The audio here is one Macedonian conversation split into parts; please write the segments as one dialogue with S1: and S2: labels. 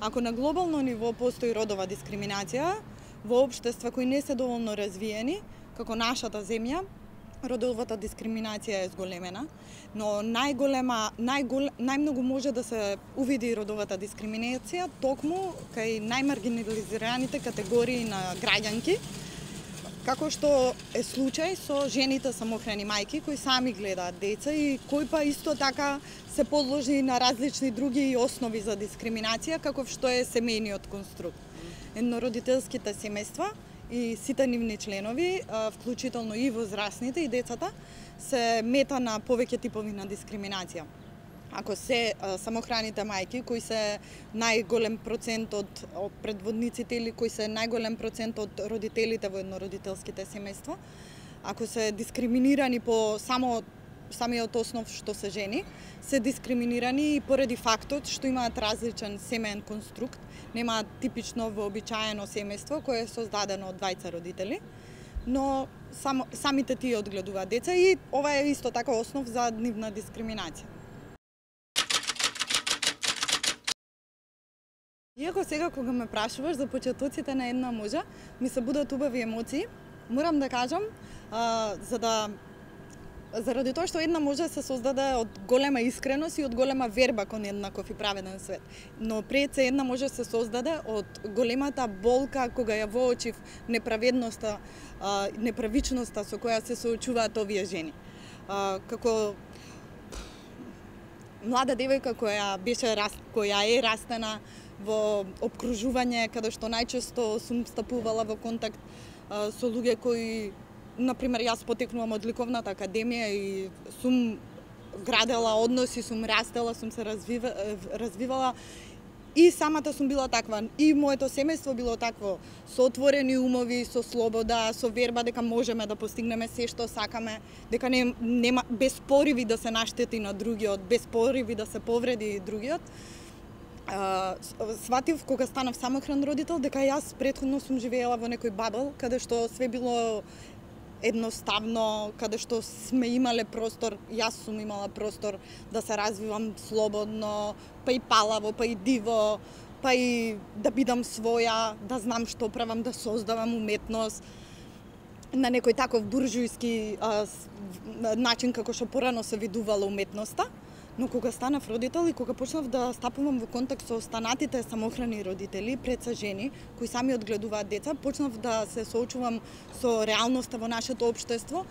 S1: Ако на глобално ниво постои родова дискриминација, во општества кои не се доволно развиени, како нашата земја, родовата дискриминација е зголемена, но најмногу може да се увиди родовата дискриминација токму кај најмаргинализираните категории на граѓанки, како што е случај со жените самохрани мајки кои сами гледаат деца и кои па исто така се подложени на различни други основи за дискриминација, каков што е семејниот конструкт. Еднородителските семејства и сите нивни членови, вклучително и возрастните и децата, се мета на повеќе типови на дискриминација. Ако се самохраните мајки, кои се најголем процент од предводниците или кои се најголем процент од родителите во еднородителските семејства, ако се дискриминирани по самиот основ што се жени, се дискриминирани и поради фактот што имаат различен семеен конструкт, немаат типично вообичаено семејство кое е создадено од двајца родители, но самите тие одгледуваат деца и ова е исто така основ за нивна дискриминација. Иако сега кога ме прашуваш за почетоците на една можа, ми се будат убави емоции, морам да кажам, заради тоа што една можа се создаде од голема искреност и од голема верба кон еднаков и праведен свет. Но пред се една можа се создаде од големата болка кога ја воочив неправедноста, неправичноста со која се соочуваат овие жени. Како млада девојка која е растена во обкружување каде што најчесто сум стапувала во контакт со луѓе кои, например, јас потекнувам од ликовната академија и сум градела односи, сум растела, сум се развивала и самата сум била таква. И моето семејство било такво, со отворени умови, со слобода, со верба дека можеме да постигнеме се што сакаме, дека нема без пориви да се наштети на другиот, без пориви да се повреди другиот. Сватив кога станав самохран родител дека јас претходно сум живеела во некој бабл каде што све било едноставно, каде што сме имале простор, јас сум имала простор да се развивам слободно, па и палаво, па и диво, па и да бидам своја, да знам што правам, да создавам уметност на некој таков буржујски начин како што порано се видувала уметноста. Но кога станав родител и кога почнав да стапувам во контакт со останатите самохрани родители, пред се жени, кои сами одгледуваат деца, почнав да се соочувам со реалноста во нашето општество,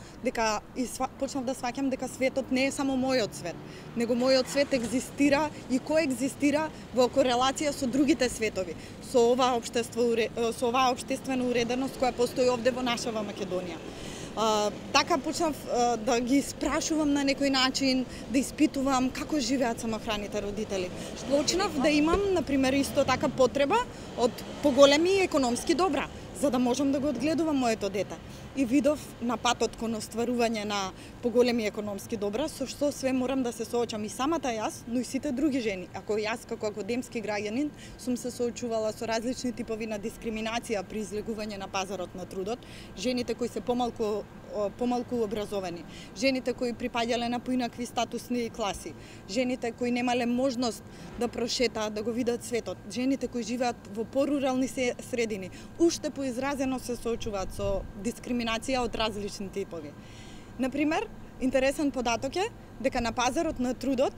S1: почнав да сваќам дека светот не е само мојот свет, него мојот свет екзистира и коегзистира во корелација со другите светови, со оваа општествена уреденост која постои овде во нашава Македонија. Така почнав да ги спрашувам на некој начин, да испитувам како живеат самохраните родители. Почнав да имам, например, исто така потреба од поголеми економски добра, за да можам да го одгледувам моето дете. И видов на патот кон остварување на поголеми економски добра, со што све морам да се соочам и самата јас, но и сите други жени. Ако јас како академски граѓанин сум се соочувала со различни типови на дискриминација при излегување на пазарот на трудот, жените кои се помалку образовани, жените кои припаѓале на поинакви статусни класи, жените кои немале можност да прошетаат, да го видат светот, жените кои живеат во порурални средини, уште поизразено се соочуваат со дискриминација од различни типови. Например, интересен податок е дека на пазарот на трудот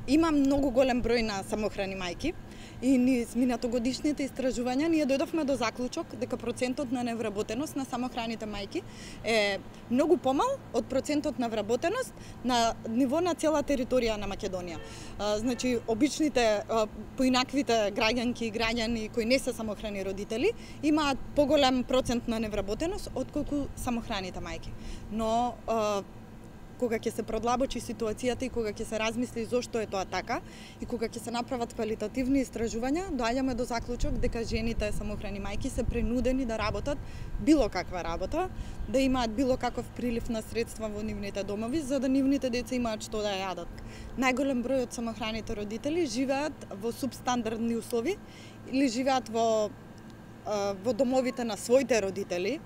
S1: има многу голем број на самохрани мајки и низ минатогодишните истражувања ние дојдовме до заклучок дека процентот на невработеност на самохраните мајки е многу помал од процентот на вработеност на ниво на цела територија на Македонија. Значи, обичните поинаквите граѓанки и граѓани кои не се самохрани родители имаат поголем процент на невработеност отколку самохраните мајки. Но кога ќе се продлабочи ситуацијата и кога ќе се размисли зошто е тоа така и кога ќе се направат квалитативни истражувања, доаѓаме до заклучок дека жените самохрани мајки се принудени да работат било каква работа, да имаат било каков прилив на средства во нивните домови, за да нивните деца имаат што да јадат. Најголем број од самохраните родители живеат во субстандардни услови или живеат во домовите на своите родители.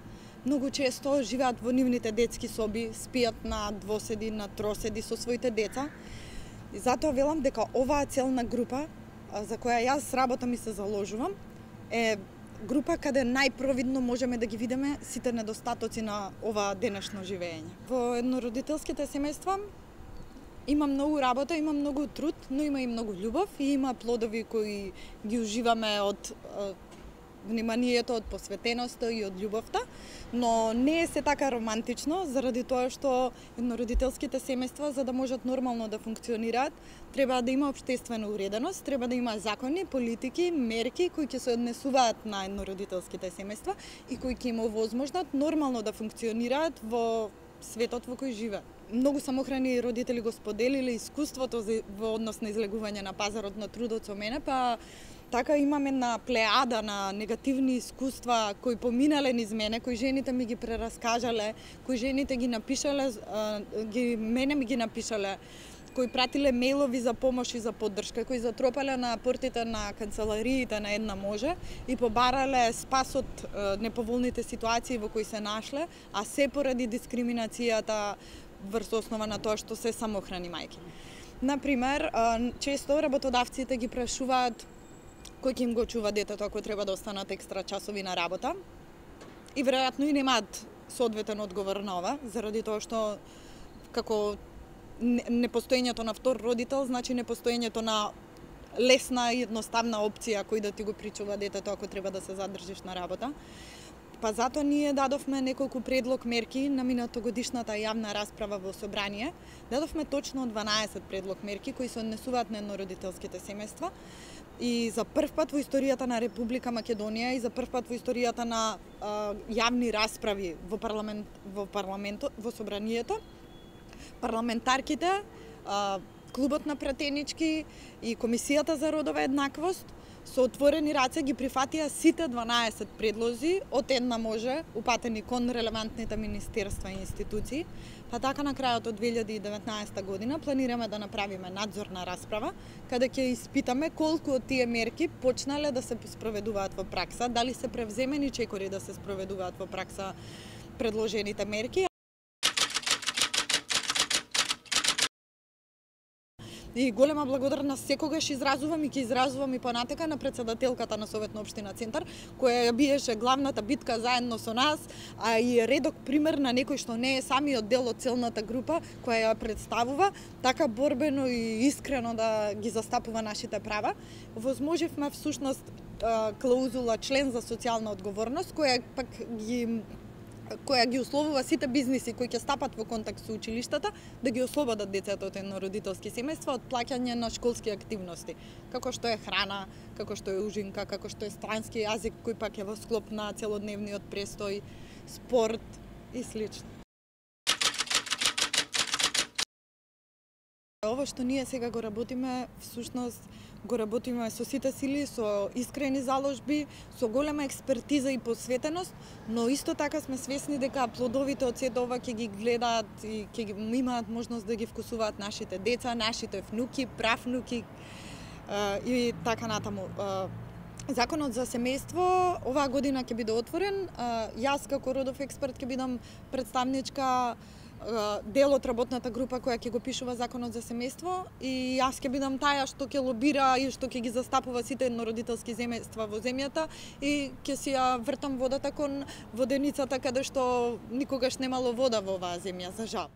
S1: Многу често живеат во нивните детски соби, спијат на двоседи, на троседи со своите деца. И затоа велам дека оваа целна група за која јас работам и се заложувам, е група каде најпровидно можеме да ги видиме сите недостатоци на ова денешно живење. Во еднородителските семејства има многу работа, има многу труд, но има и многу љубов и има плодови кои ги уживаме од вниманието, од посветеноста и од љубовта, но не е се така романтично, заради тоа што еднородителските семејства, за да можат нормално да функционираат, треба да има општествена уреденост, треба да има закони, политики, мерки кои ќе се однесуваат на еднородителските семејства и кои ќе им овозможнат нормално да функционираат во светот во кој живеат. Многу самохрани родители го споделиле искуството во однос на излегување на пазарот на трудот со мене, па така имаме на плеада на негативни искуства кои поминале низ мене, кои жените ми ги прераскажале, кои жените ги напишале, мене ми ги напишале, кои пратиле мејлови за помош и за поддршка, кои затропале на портите на канцелариите на Една може и побарале спас од неповолните ситуации во кои се нашле, а се поради дискриминацијата врз основа на тоа што се самохрани мајки. Например, често работодавците ги прашуваат кој ќе им го чува детето ако треба да останат екстра часови на работа. И веројатно и немаат соодветен одговор на ова, заради тоа што како непостоењето на втор родител значи непостоењето на лесна и едноставна опција кој да ти го причува детето ако треба да се задржиш на работа. Па затоа ние дадовме неколку предлог мерки на минатогодишната јавна расправа во собрание. Дадовме точно 12 предлог мерки кои се однесуваат на еднородителските семејства. И за прв пат во историјата на Република Македонија и за прв пат во историјата на јавни расправи во собранието, парламентарките, клубот на пратенички и Комисијата за родова еднаквост со отворени раце ги прифатија сите 12 предлози од Една може упатени кон релевантните министерства и институции. Па така на крајот од 2019 година планираме да направиме надзорна расправа, каде ќе испитаме колку од тие мерки почнале да се спроведуваат во пракса, дали се превземени чекори да се спроведуваат во пракса предложените мерки. И голема благодарност секогаш изразувам и ќе изразувам и понатека на претседателката на Советна општина Центар, која ја биеше главната битка заедно со нас, а и редок пример на некој што не е самиот дел од целната група која ја представува, така борбено и искрено да ги застапува нашите права. Возможивме всушност клаузула член за социјална одговорност, која ги условува сите бизниси кои ќе стапат во контакт со училиштата да ги ослободат децата од еднородителски семејства од плаќање на школски активности, како што е храна, како што е ужинка, како што е странски јазик кој пак е во склоп на целодневниот престој, спорт и слично. Ово што ние сега го работиме, всушност го работиме со сите сили, со искрени заложби, со голема експертиза и посветеност, но исто така сме свесни дека плодовите од сето ова ќе ги гледаат и ќе ги имаат можност да ги вкусуваат нашите деца, нашите внуки, правнуки и така натаму. Законот за семејство оваа година ќе биде отворен. Јас како родов експерт ќе бидам представничка дел од работната група која ќе го пишува законот за семејство и јас ќе бидам таја што ќе лобира и што ќе ги застапува сите еднородителски семејства во земјата и ќе си ја вртам водата кон воденицата каде што никогаш немало вода во оваа земја, за жал.